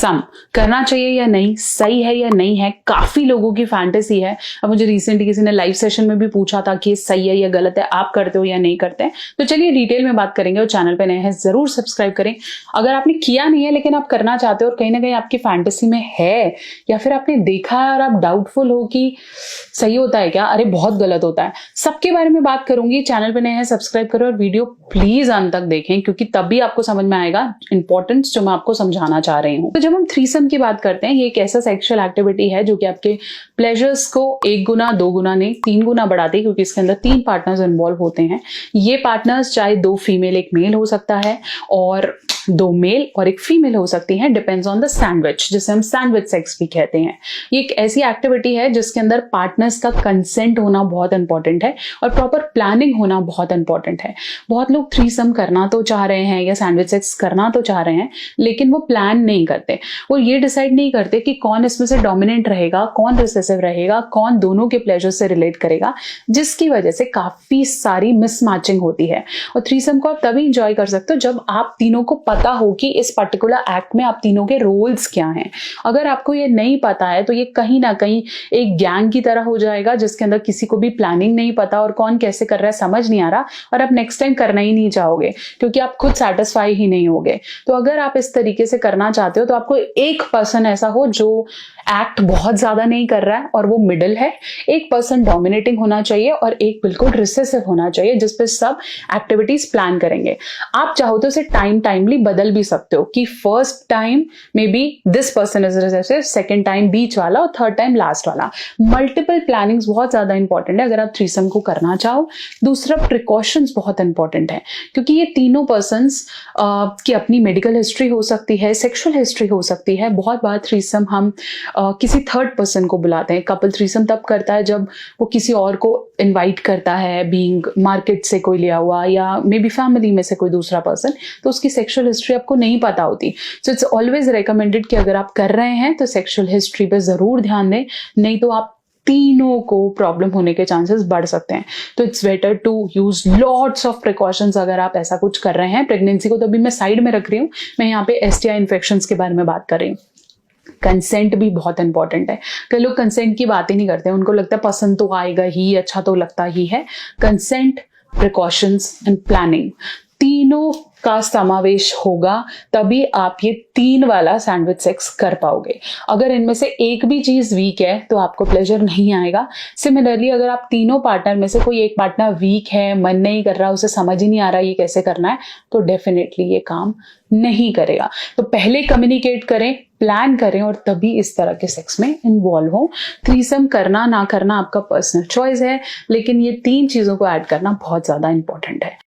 Threesome करना चाहिए या नहीं, सही है या नहीं है, काफी लोगों की फैंटेसी है। अब मुझे रिसेंटली किसी ने लाइव सेशन में भी पूछा था कि सही है या गलत है, आप करते हो या नहीं करते हैं। तो चलिए डिटेल में बात करेंगे। और चैनल पे नए हैं जरूर सब्सक्राइब करें। अगर आपने किया नहीं है लेकिन आप करना चाहते हो और कहीं ना कहीं आपकी फैंटेसी में है, या फिर आपने देखा है और आप डाउटफुल हो कि सही होता है क्या, अरे बहुत गलत होता है, सबके बारे में बात करूंगी। चैनल पे नए हैं सब्सक्राइब करो और वीडियो प्लीज अंत तक देखें, क्योंकि तभी आपको समझ में आएगा इंपॉर्टेंस जो मैं आपको समझाना चाह रही हूँ। तो जब हम थ्रीसम की बात करते हैं, ये एक ऐसा सेक्सुअल एक्टिविटी है जो कि आपके प्लेजर्स को 1 गुना 2 गुना नहीं 3 गुना बढ़ाती है, क्योंकि इसके अंदर 3 पार्टनर्स इन्वॉल्व होते हैं। ये पार्टनर्स चाहे 2 फीमेल 1 मेल हो सकता है, और 2 मेल और 1 फीमेल हो सकती है, डिपेंड्स ऑन द सैंडविच, जिसे हम सैंडविच सेक्स भी कहते हैं। ये एक ऐसी एक्टिविटी है जिसके अंदर पार्टनर्स का कंसेंट होना बहुत इंपॉर्टेंट है और प्रॉपर प्लानिंग होना बहुत इंपॉर्टेंट है। बहुत लोग थ्रीसम करना तो चाह रहे हैं या सैंडविच सेक्स करना तो चाह रहे हैं, लेकिन वो प्लान नहीं करते। वो ये डिसाइड नहीं करते कि कौन इसमें से डोमिनेंट रहेगा, कौन रिसेसिव रहेगा, कौन दोनों के प्लेजर से रिलेट करेगा, जिसकी वजह से काफी सारी मिसमैचिंग होती है। और थ्रीसम को आप तभी इंजॉय कर सकते हो जब आप तीनों को पता हो कि इस पर्टिकुलर एक्ट में आप तीनों के रोल्स क्या हैं। अगर आपको ये नहीं पता है तो ये कहीं ना कहीं एक गैंग की तरह हो जाएगा, जिसके अंदर किसी को भी प्लानिंग नहीं पता और कौन कैसे कर रहा है समझ नहीं आ रहा, और आप नेक्स्ट टाइम करना ही नहीं चाहोगे क्योंकि आप खुद सेटिस्फाई ही नहीं होगे। तो अगर आप इस तरीके से करना चाहते हो तो आपको एक पर्सन ऐसा हो जो एक्ट बहुत ज्यादा नहीं कर रहा है और वो मिडिल है, एक पर्सन डोमिनेटिंग होना चाहिए और एक बिल्कुल रिसेसिव होना चाहिए, जिसपे सब एक्टिविटीज प्लान करेंगे। आप चाहो तो इसे टाइमली बदल भी सकते हो कि first time maybe this person is recessive, second time बीच वाला और थर्ड टाइम लास्ट वाला। मल्टीपल प्लानिंग्स बहुत ज्यादा इंपॉर्टेंट है अगर आप थ्रीसम को करना चाहो। दूसरा, प्रिकॉशंस बहुत इंपॉर्टेंट है, क्योंकि ये तीनों पर्सन्स की अपनी मेडिकल हिस्ट्री हो सकती है, सेक्सुअल हिस्ट्री हो सकती है। बहुत बार थ्रीसम हम किसी थर्ड पर्सन को बुलाते हैं। कपल थ्रीसम तब करता है जब वो किसी और को इनवाइट करता है, बीइंग मार्केट से कोई लिया हुआ या मे बी फैमिली में से कोई दूसरा पर्सन, तो उसकी सेक्सुअल हिस्ट्री आपको नहीं पता होती। सो इट्स ऑलवेज रिकमेंडेड कि अगर आप कर रहे हैं तो सेक्सुअल हिस्ट्री पे जरूर ध्यान दें, नहीं तो आप तीनों को प्रॉब्लम होने के चांसेस बढ़ सकते हैं। तो it's better to use lots of precautions अगर आप ऐसा कुछ कर रहे हैं। प्रेगनेंसी को तो अभी मैं साइड में रख रही हूँ, मैं यहाँ पे STI इन्फेक्शंस के बारे में बात कर रही हूँ। कंसेंट भी बहुत इंपॉर्टेंट है। कई लोग कंसेंट की बात ही नहीं करते, उनको लगता है पसंद तो आएगा ही, अच्छा तो लगता ही है। कंसेंट, प्रिकॉशंस एंड प्लानिंग तीनों का समावेश होगा, तभी आप ये 3 वाला सैंडविच सेक्स कर पाओगे। अगर इनमें से एक भी चीज वीक है तो आपको प्लेजर नहीं आएगा। सिमिलरली, अगर आप तीनों पार्टनर में से कोई एक पार्टनर वीक है, मन नहीं कर रहा, उसे समझ ही नहीं आ रहा ये कैसे करना है, तो डेफिनेटली ये काम नहीं करेगा। तो पहले कम्युनिकेट करें, प्लान करें और तभी इस तरह के सेक्स में इन्वॉल्व हो। थ्रीसम करना ना करना आपका पर्सनल चॉइस है, लेकिन ये 3 चीजों को ऐड करना बहुत ज्यादा इंपॉर्टेंट है।